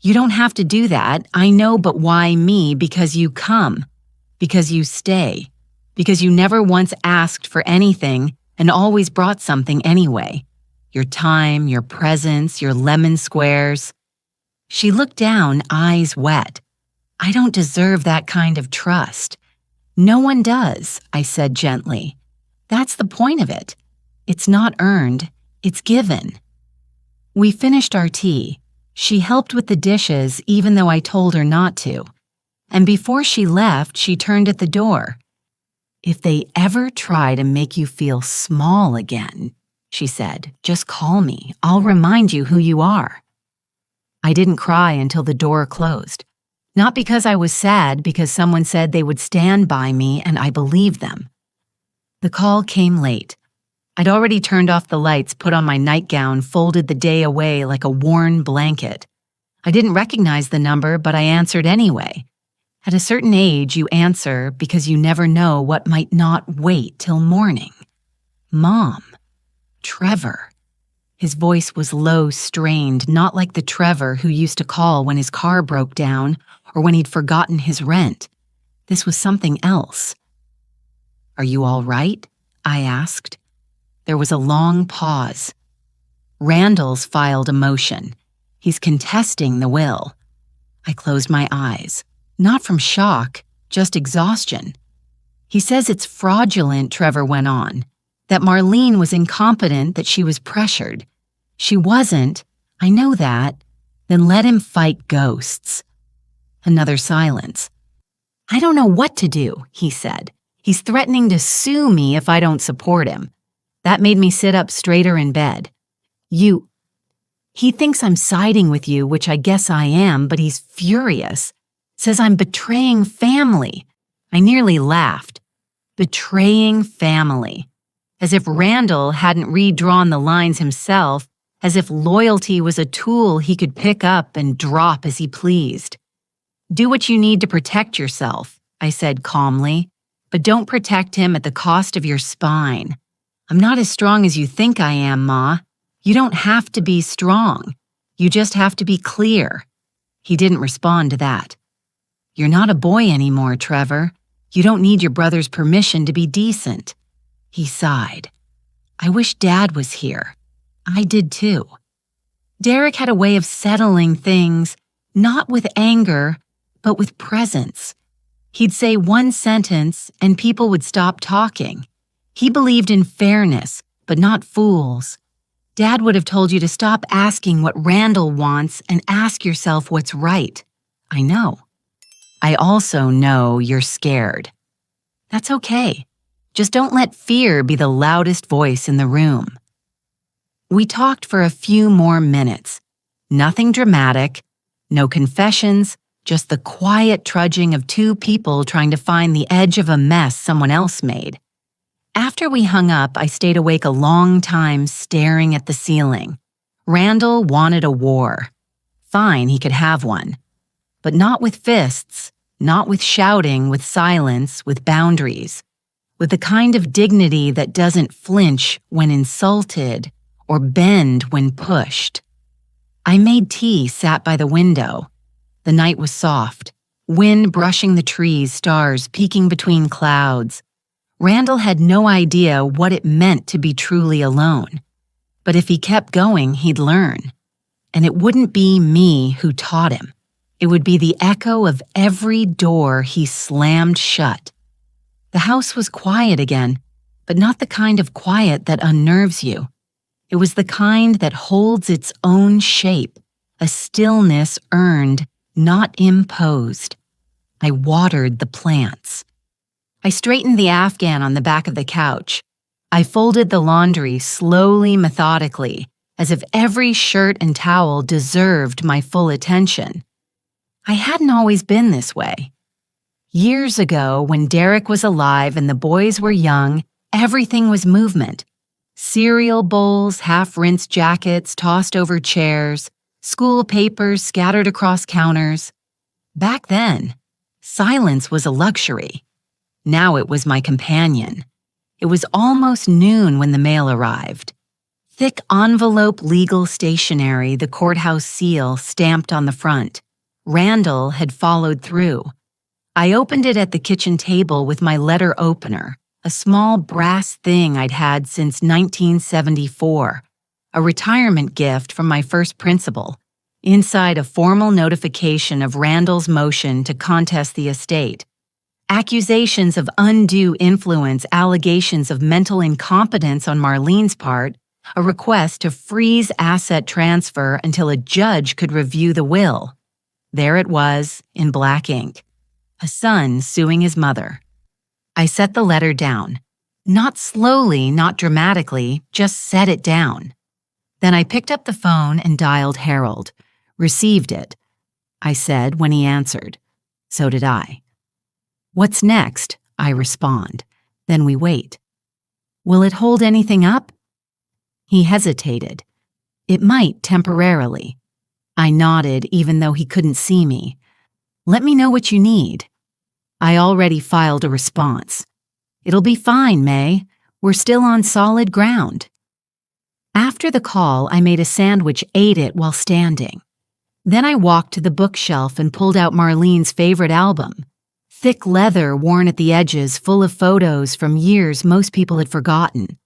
You don't have to do that, I know, but why me? Because you come. Because you stay. Because you never once asked for anything and always brought something anyway. Your time, your presence, your lemon squares. She looked down, eyes wet. I don't deserve that kind of trust. No one does, I said gently. That's the point of it. It's not earned, it's given. We finished our tea. She helped with the dishes even though I told her not to. And before she left, she turned at the door. If they ever try to make you feel small again, she said, just call me. I'll remind you who you are. I didn't cry until the door closed. Not because I was sad, because someone said they would stand by me and I believed them. The call came late. I'd already turned off the lights, put on my nightgown, folded the day away like a worn blanket. I didn't recognize the number, but I answered anyway. At a certain age, you answer because you never know what might not wait till morning. Mom. Trevor. His voice was low, strained, not like the Trevor who used to call when his car broke down or when he'd forgotten his rent. This was something else. Are you all right? I asked. There was a long pause. Randall's filed a motion. He's contesting the will. I closed my eyes. Not from shock, just exhaustion. He says it's fraudulent, Trevor went on. That Marlene was incompetent, that she was pressured. She wasn't. I know that. Then let him fight ghosts. Another silence. I don't know what to do, he said. He's threatening to sue me if I don't support him. That made me sit up straighter in bed. He thinks I'm siding with you, which I guess I am, but he's furious. Says I'm betraying family. I nearly laughed. Betraying family. As if Randall hadn't redrawn the lines himself, as if loyalty was a tool he could pick up and drop as he pleased. Do what you need to protect yourself, I said calmly, but don't protect him at the cost of your spine. I'm not as strong as you think I am, Ma. You don't have to be strong. You just have to be clear. He didn't respond to that. You're not a boy anymore, Trevor. You don't need your brother's permission to be decent. He sighed. I wish Dad was here. I did too. Derek had a way of settling things, not with anger, but with presence. He'd say one sentence and people would stop talking. He believed in fairness, but not fools. Dad would have told you to stop asking what Randall wants and ask yourself what's right. I know. I also know you're scared. That's okay. Just don't let fear be the loudest voice in the room. We talked for a few more minutes. Nothing dramatic, no confessions, just the quiet trudging of two people trying to find the edge of a mess someone else made. After we hung up, I stayed awake a long time staring at the ceiling. Randall wanted a war. Fine, he could have one. But not with fists, not with shouting, with silence, with boundaries. With the kind of dignity that doesn't flinch when insulted or bend when pushed. I made tea, sat by the window. The night was soft, wind brushing the trees, stars peeking between clouds. Randall had no idea what it meant to be truly alone. But if he kept going, he'd learn. And it wouldn't be me who taught him. It would be the echo of every door he slammed shut. The house was quiet again, but not the kind of quiet that unnerves you. It was the kind that holds its own shape, a stillness earned, not imposed. I watered the plants. I straightened the Afghan on the back of the couch. I folded the laundry slowly, methodically, as if every shirt and towel deserved my full attention. I hadn't always been this way. Years ago, when Derek was alive and the boys were young, everything was movement. Cereal bowls, half-rinsed jackets tossed over chairs, school papers scattered across counters. Back then, silence was a luxury. Now it was my companion. It was almost noon when the mail arrived. Thick envelope legal stationery, the courthouse seal stamped on the front. Randall had followed through. I opened it at the kitchen table with my letter opener, a small brass thing I'd had since 1974, a retirement gift from my first principal. Inside, a formal notification of Randall's motion to contest the estate. Accusations of undue influence, allegations of mental incompetence on Marlene's part, a request to freeze asset transfer until a judge could review the will. There it was, in black ink. A son suing his mother. I set the letter down. Not slowly, not dramatically, just set it down. Then I picked up the phone and dialed Harold. Received it, I said when he answered. So did I. What's next? I respond. Then we wait. Will it hold anything up? He hesitated. It might temporarily. I nodded even though he couldn't see me. Let me know what you need. I already filed a response. It'll be fine, May. We're still on solid ground. After the call, I made a sandwich, ate it while standing. Then I walked to the bookshelf and pulled out Marlene's favorite album. Thick leather worn at the edges, full of photos from years most people had forgotten.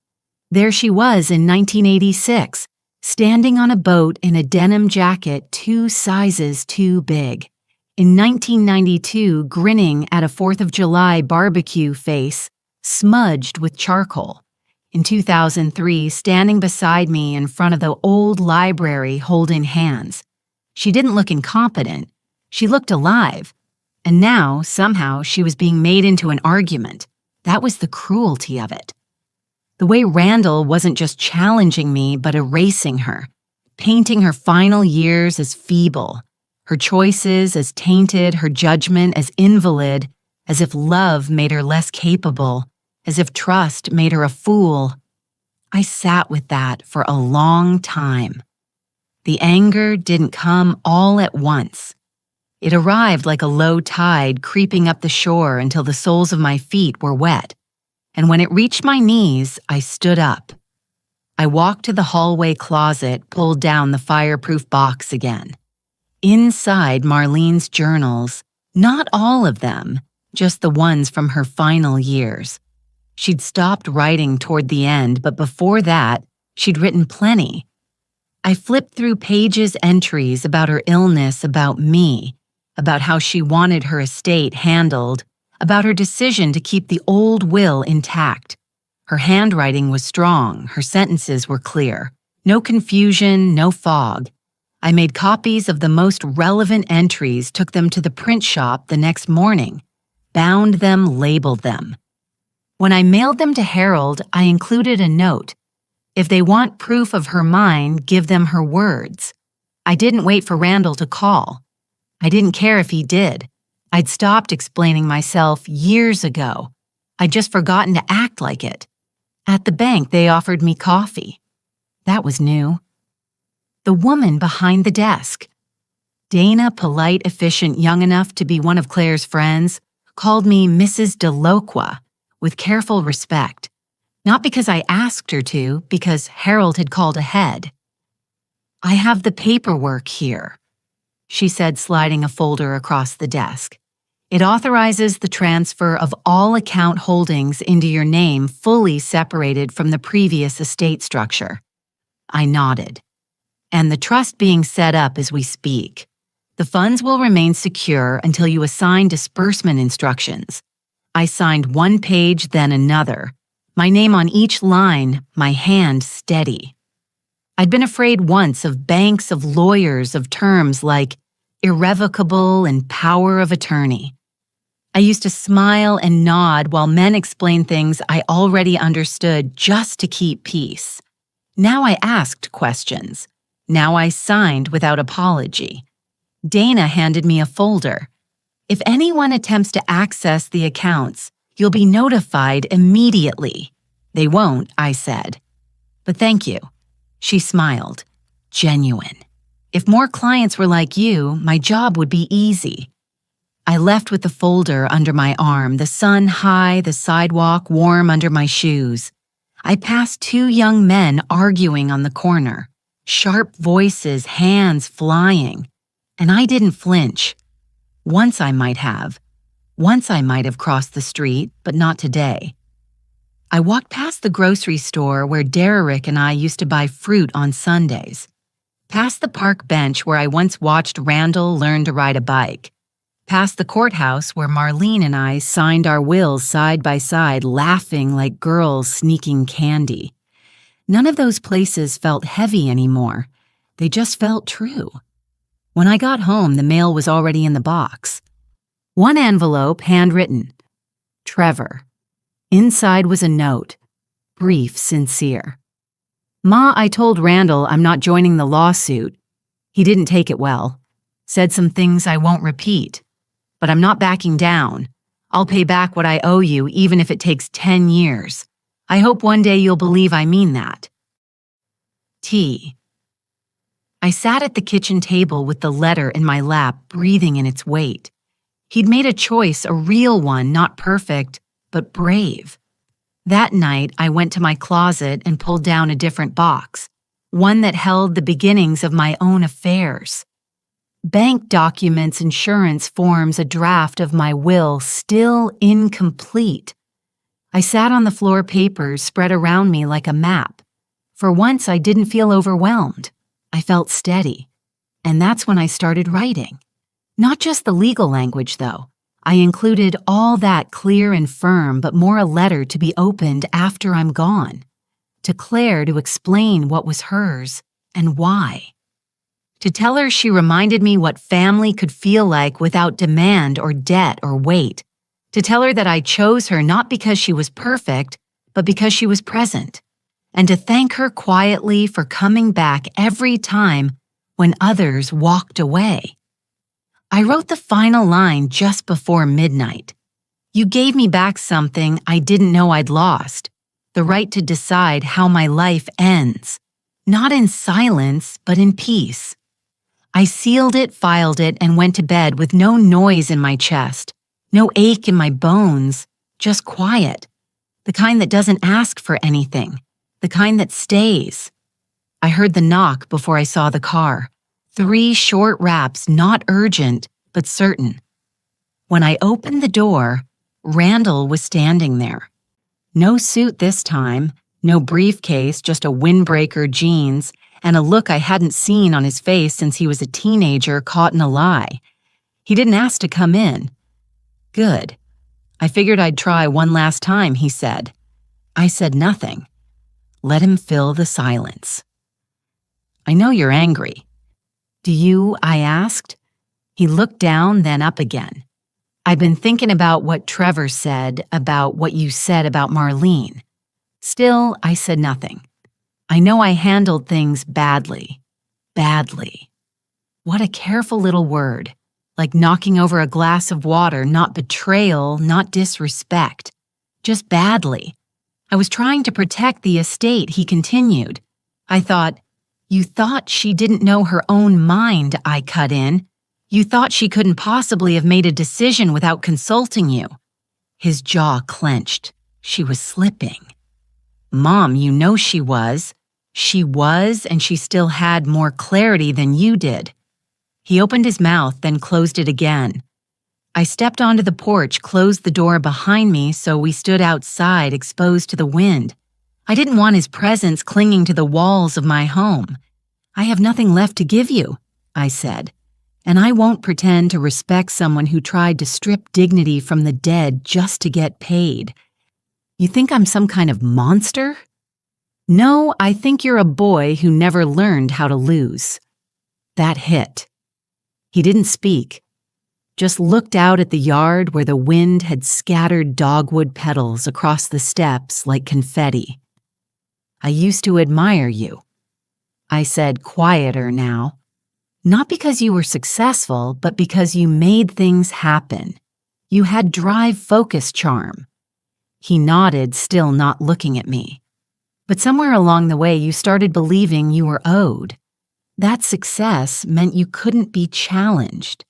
There she was in 1986, standing on a boat in a denim jacket 2 sizes too big. In 1992, grinning at a 4th of July barbecue face, smudged with charcoal. In 2003, standing beside me in front of the old library holding hands. She didn't look incompetent. She looked alive. And now, somehow, she was being made into an argument. That was the cruelty of it. The way Randall wasn't just challenging me, but erasing her, painting her final years as feeble, her choices as tainted, her judgment as invalid, as if love made her less capable, as if trust made her a fool. I sat with that for a long time. The anger didn't come all at once. It arrived like a low tide creeping up the shore until the soles of my feet were wet. And when it reached my knees, I stood up. I walked to the hallway closet, pulled down the fireproof box again. Inside Marlene's journals, not all of them, just the ones from her final years. She'd stopped writing toward the end, but before that, she'd written plenty. I flipped through pages, entries about her illness, about me, about how she wanted her estate handled, about her decision to keep the old will intact. Her handwriting was strong, her sentences were clear. No confusion, no fog. I made copies of the most relevant entries, took them to the print shop the next morning, bound them, labeled them. When I mailed them to Harold, I included a note. If they want proof of her mind, give them her words. I didn't wait for Randall to call. I didn't care if he did. I'd stopped explaining myself years ago. I'd just forgotten to act like it. At the bank, they offered me coffee. That was new. The woman behind the desk. Dana, polite, efficient, young enough to be one of Claire's friends, called me Mrs. DeLoqua with careful respect. Not because I asked her to, because Harold had called ahead. I have the paperwork here, she said, sliding a folder across the desk. It authorizes the transfer of all account holdings into your name, fully separated from the previous estate structure. I nodded. And the trust being set up as we speak. The funds will remain secure until you assign disbursement instructions. I signed one page, then another. My name on each line, my hand steady. I'd been afraid once of banks, of lawyers, of terms like irrevocable and power of attorney. I used to smile and nod while men explained things I already understood just to keep peace. Now I asked questions. Now I signed without apology. Dana handed me a folder. If anyone attempts to access the accounts, you'll be notified immediately. They won't, I said. But thank you. She smiled. Genuine. If more clients were like you, my job would be easy. I left with the folder under my arm, the sun high, the sidewalk warm under my shoes. I passed two young men arguing on the corner, sharp voices, hands flying, and I didn't flinch. Once I might have. Once I might have crossed the street, but not today. I walked past the grocery store where Derrick and I used to buy fruit on Sundays, past the park bench where I once watched Randall learn to ride a bike, past the courthouse where Marlene and I signed our wills side by side, laughing like girls sneaking candy. None of those places felt heavy anymore. They just felt true. When I got home, the mail was already in the box. One envelope, handwritten, Trevor. Inside was a note, brief, sincere. Ma, I told Randall I'm not joining the lawsuit. He didn't take it well. Said some things I won't repeat. But I'm not backing down. I'll pay back what I owe you, even if it takes 10 years. I hope one day you'll believe I mean that. T. I sat at the kitchen table with the letter in my lap, breathing in its weight. He'd made a choice, a real one, not perfect, but brave. That night, I went to my closet and pulled down a different box, one that held the beginnings of my own affairs. Bank documents, insurance forms, a draft of my will, still incomplete. I sat on the floor, papers spread around me like a map. For once, I didn't feel overwhelmed. I felt steady. And that's when I started writing. Not just the legal language, though. I included all that clear and firm, but more a letter to be opened after I'm gone. To Claire to explain what was hers and why. To tell her she reminded me what family could feel like without demand or debt or weight. To tell her that I chose her not because she was perfect, but because she was present. And to thank her quietly for coming back every time when others walked away. I wrote the final line just before midnight. You gave me back something I didn't know I'd lost, the right to decide how my life ends, not in silence, but in peace. I sealed it, filed it, and went to bed with no noise in my chest, no ache in my bones, just quiet, the kind that doesn't ask for anything, the kind that stays. I heard the knock before I saw the car. 3 short raps, not urgent, but certain. When I opened the door, Randall was standing there. No suit this time, no briefcase, just a windbreaker, jeans, and a look I hadn't seen on his face since he was a teenager caught in a lie. He didn't ask to come in. Good. I figured I'd try one last time, he said. I said nothing. Let him fill the silence. I know you're angry. Do you? I asked. He looked down, then up again. I've been thinking about what Trevor said, about what you said about Marlene. Still, I said nothing. I know I handled things badly. Badly. What a careful little word. Like knocking over a glass of water, not betrayal, not disrespect. Just badly. I was trying to protect the estate, he continued. I thought, you thought she didn't know her own mind, I cut in. You thought she couldn't possibly have made a decision without consulting you. His jaw clenched. She was slipping. Mom, you know she was. She was, and she still had more clarity than you did. He opened his mouth, then closed it again. I stepped onto the porch, closed the door behind me, so we stood outside, exposed to the wind. I didn't want his presence clinging to the walls of my home. I have nothing left to give you, I said, and I won't pretend to respect someone who tried to strip dignity from the dead just to get paid. You think I'm some kind of monster? No, I think you're a boy who never learned how to lose. That hit. He didn't speak, just looked out at the yard where the wind had scattered dogwood petals across the steps like confetti. I used to admire you. I said, quieter now. Not because you were successful, but because you made things happen. You had drive, focus, charm. He nodded, still not looking at me. But somewhere along the way, you started believing you were owed. That success meant you couldn't be challenged.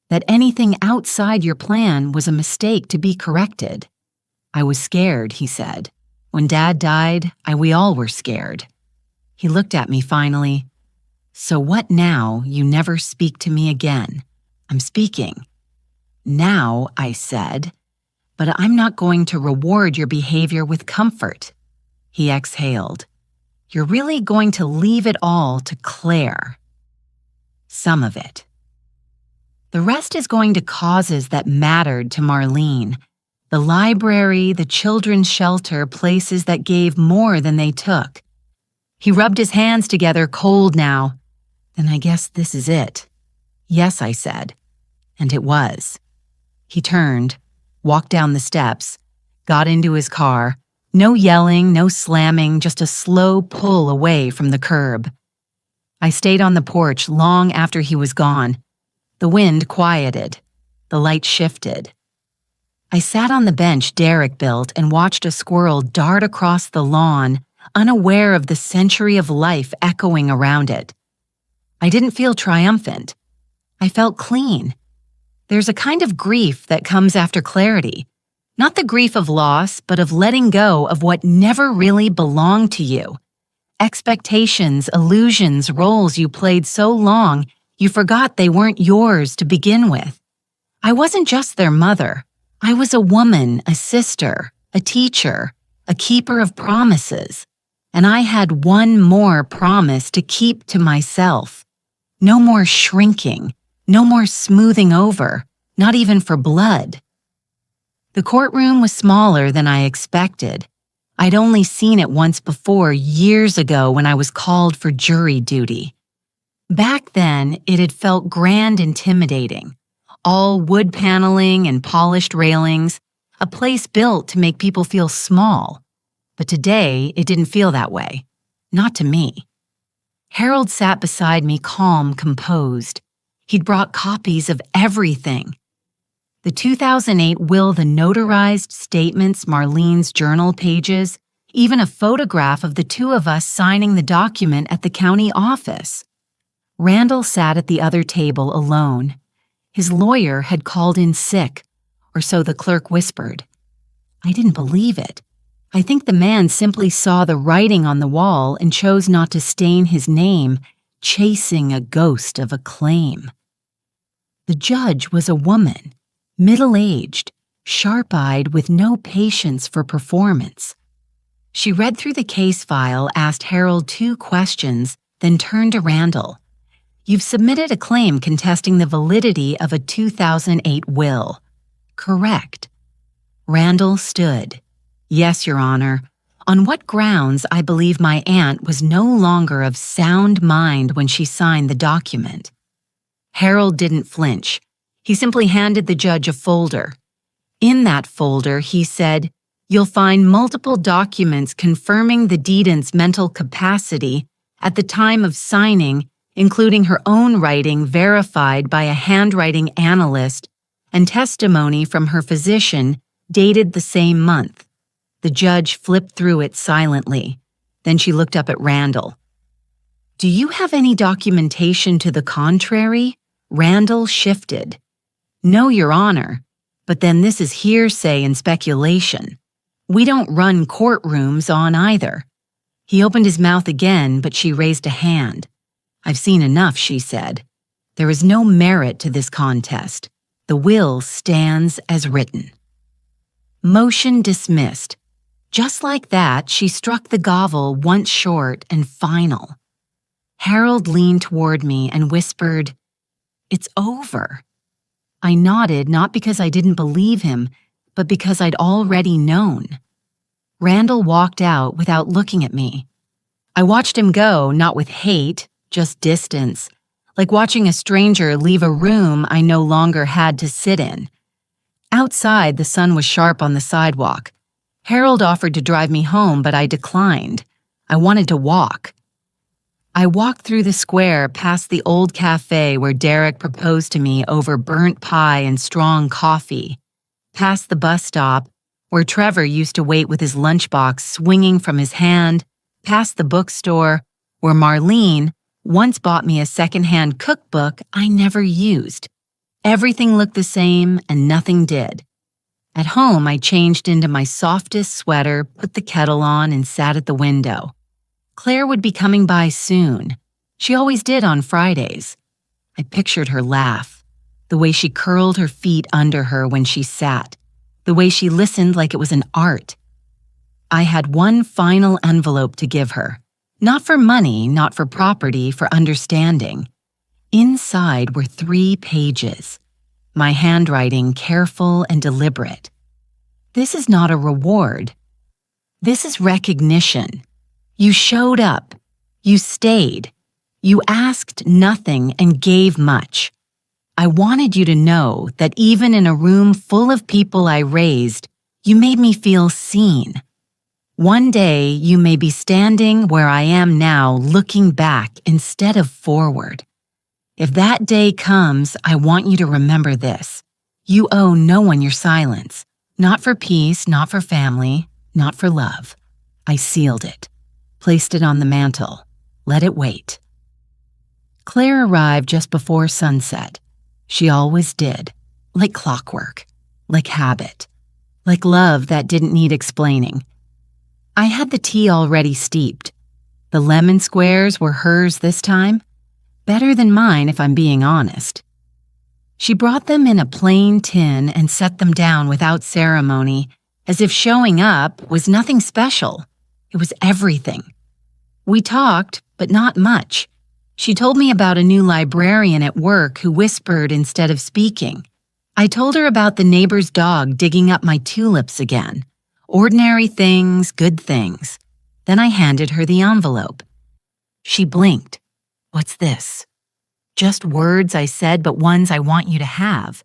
that anything outside your plan was a mistake to be corrected. I was scared, he said. When Dad died, we all were scared. He looked at me finally. So what now? You never speak to me again. I'm speaking. Now, I said, but I'm not going to reward your behavior with comfort. He exhaled. You're really going to leave it all to Claire. Some of it. The rest is going to causes that mattered to Marlene. The library, the children's shelter, places that gave more than they took. He rubbed his hands together, cold now. Then I guess this is it. Yes, I said. And it was. He turned, walked down the steps, got into his car. No yelling, no slamming, just a slow pull away from the curb. I stayed on the porch long after he was gone. The wind quieted. The light shifted. I sat on the bench Derek built and watched a squirrel dart across the lawn, unaware of the century of life echoing around it. I didn't feel triumphant. I felt clean. There's a kind of grief that comes after clarity. Not the grief of loss, but of letting go of what never really belonged to you. Expectations, illusions, roles you played so long, you forgot they weren't yours to begin with. I wasn't just their mother. I was a woman, a sister, a teacher, a keeper of promises. And I had one more promise to keep to myself. No more shrinking, no more smoothing over, not even for blood. The courtroom was smaller than I expected. I'd only seen it once before, years ago when I was called for jury duty. Back then, it had felt grand intimidating. All wood paneling and polished railings, a place built to make people feel small. But today, it didn't feel that way. Not to me. Harold sat beside me, calm, composed. He'd brought copies of everything. The 2008 will, the notarized statements, Marlene's journal pages, even a photograph of the two of us signing the document at the county office. Randall sat at the other table alone. His lawyer had called in sick, or so the clerk whispered. I didn't believe it. I think the man simply saw the writing on the wall and chose not to stain his name, chasing a ghost of a claim. The judge was a woman, middle-aged, sharp-eyed with no patience for performance. She read through the case file, asked Harold 2 questions, then turned to Randall. You've submitted a claim contesting the validity of a 2008 will. Correct. Randall stood. Yes, Your Honor. On what grounds I believe my aunt was no longer of sound mind when she signed the document. Harold didn't flinch. He simply handed the judge a folder. In that folder, he said, you'll find multiple documents confirming the decedent's mental capacity at the time of signing, including her own writing verified by a handwriting analyst and testimony from her physician dated the same month. The judge flipped through it silently. Then she looked up at Randall. Do you have any documentation to the contrary? Randall shifted. No, Your Honor, but then this is hearsay and speculation. We don't run courtrooms on either. He opened his mouth again, but she raised a hand. I've seen enough, she said. There is no merit to this contest. The will stands as written. Motion dismissed. Just like that, she struck the gavel once short and final. Harold leaned toward me and whispered, It's over. I nodded, not because I didn't believe him, but because I'd already known. Randall walked out without looking at me. I watched him go, not with hate, just distance, like watching a stranger leave a room I no longer had to sit in. Outside, the sun was sharp on the sidewalk. Harold offered to drive me home, but I declined. I wanted to walk. I walked through the square past the old cafe where Derek proposed to me over burnt pie and strong coffee, past the bus stop where Trevor used to wait with his lunchbox swinging from his hand, past the bookstore where Marlene once bought me a secondhand cookbook I never used. Everything looked the same and nothing did. At home, I changed into my softest sweater, put the kettle on, and sat at the window. Claire would be coming by soon. She always did on Fridays. I pictured her laugh, the way she curled her feet under her when she sat, the way she listened like it was an art. I had one final envelope to give her. Not for money, not for property, for understanding. Inside were 3 pages. My handwriting careful and deliberate. This is not a reward. This is recognition. You showed up. You stayed. You asked nothing and gave much. I wanted you to know that even in a room full of people I raised, you made me feel seen. One day you may be standing where I am now, looking back instead of forward. If that day comes, I want you to remember this. You owe no one your silence. Not for peace, not for family, not for love. I sealed it. Placed it on the mantel. Let it wait. Claire arrived just before sunset. She always did. Like clockwork. Like habit. Like love that didn't need explaining. I had the tea already steeped. The lemon squares were hers this time. Better than mine if I'm being honest. She brought them in a plain tin and set them down without ceremony, as if showing up was nothing special. It was everything. We talked, but not much. She told me about a new librarian at work who whispered instead of speaking. I told her about the neighbor's dog digging up my tulips again. Ordinary things, good things. Then I handed her the envelope. She blinked. What's this? Just words I said, but ones I want you to have.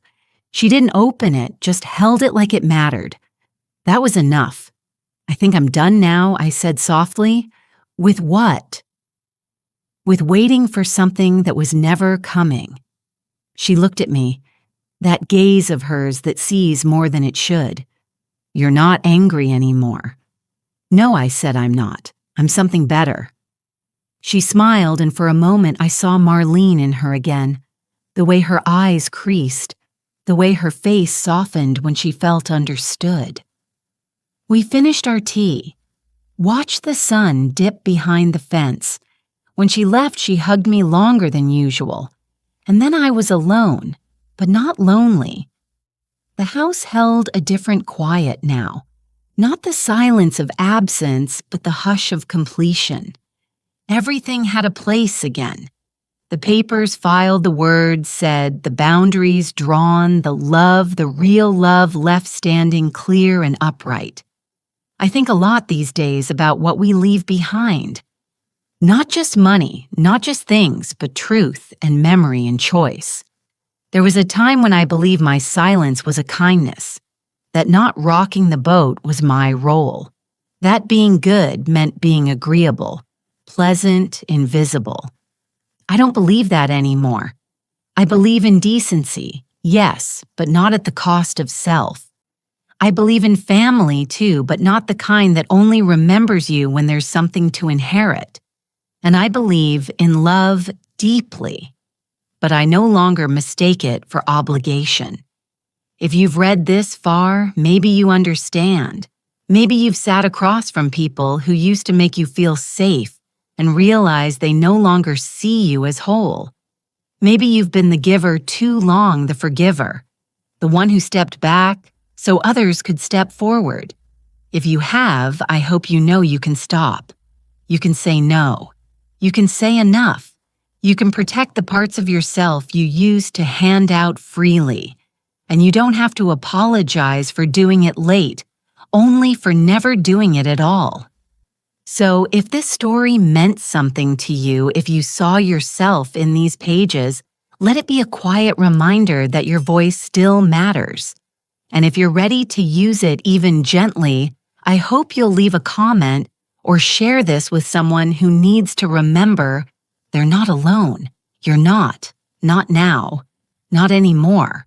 She didn't open it, just held it like it mattered. That was enough. I think I'm done now, I said softly. With what? With waiting for something that was never coming. She looked at me, that gaze of hers that sees more than it should. You're not angry anymore. No, I said I'm not. I'm something better. She smiled, and for a moment I saw Marlene in her again, the way her eyes creased, the way her face softened when she felt understood. We finished our tea. Watched the sun dip behind the fence. When she left, she hugged me longer than usual. And then I was alone, but not lonely. The house held a different quiet now. Not the silence of absence, but the hush of completion. Everything had a place again. The papers filed, the words said, the boundaries drawn, the love, the real love left standing clear and upright. I think a lot these days about what we leave behind. Not just money, not just things, but truth and memory and choice. There was a time when I believed my silence was a kindness, that not rocking the boat was my role, that being good meant being agreeable, pleasant, invisible. I don't believe that anymore. I believe in decency, yes, but not at the cost of self. I believe in family, too, but not the kind that only remembers you when there's something to inherit. And I believe in love deeply, but I no longer mistake it for obligation. If you've read this far, maybe you understand. Maybe you've sat across from people who used to make you feel safe and realize they no longer see you as whole. Maybe you've been the giver too long, the forgiver, the one who stepped back so others could step forward. If you have, I hope you know you can stop. You can say no. You can say enough. You can protect the parts of yourself you used to hand out freely. And you don't have to apologize for doing it late, only for never doing it at all. So if this story meant something to you, if you saw yourself in these pages, let it be a quiet reminder that your voice still matters. And if you're ready to use it even gently, I hope you'll leave a comment or share this with someone who needs to remember they're not alone. You're not now, not anymore.